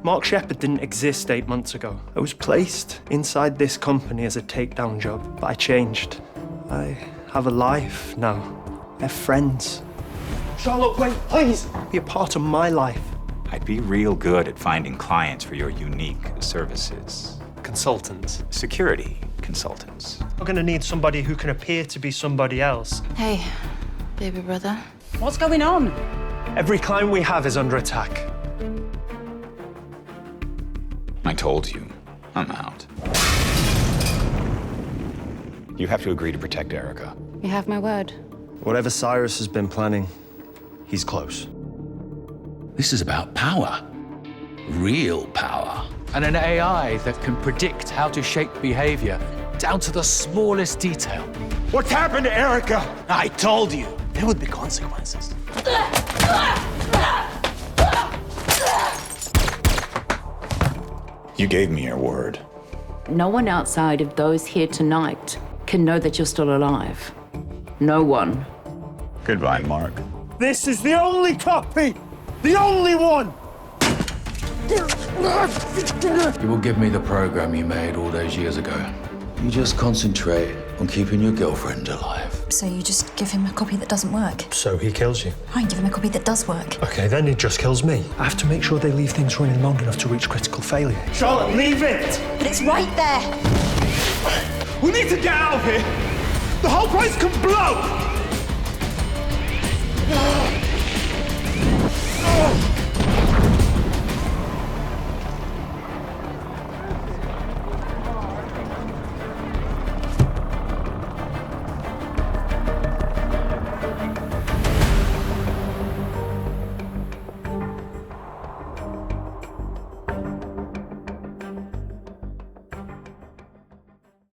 Mark Shepard didn't exist 8 months ago. I was placed inside this company as a takedown job, but I changed. I have a life now. I have friends. Charlotte, wait, please! Be a part of my life. I'd be real good at finding clients for your unique services. Consultants. Security consultants. We're gonna need somebody who can appear to be somebody else. Hey, baby brother. What's going on? Every client we have is under attack. I told you, I'm out. You have to agree to protect Erica. You have my word. Whatever Cyrus has been planning, he's close. This is about power. Real power. And an AI that can predict how to shape behavior down to the smallest detail. What's happened to Erica? I told you, there would be consequences. You gave me your word. No one outside of those here tonight can know that you're still alive. No one. Goodbye, Mark. This is the only copy! The only one! You will give me the program you made all those years ago. You just concentrate on keeping your girlfriend alive. So you just give him a copy that doesn't work? So he kills you. I give him a copy that does work. Okay, then he just kills me. I have to make sure they leave things running long enough to reach critical failure. Charlotte, leave it! But it's right there! We need to get out of here! The whole place can blow!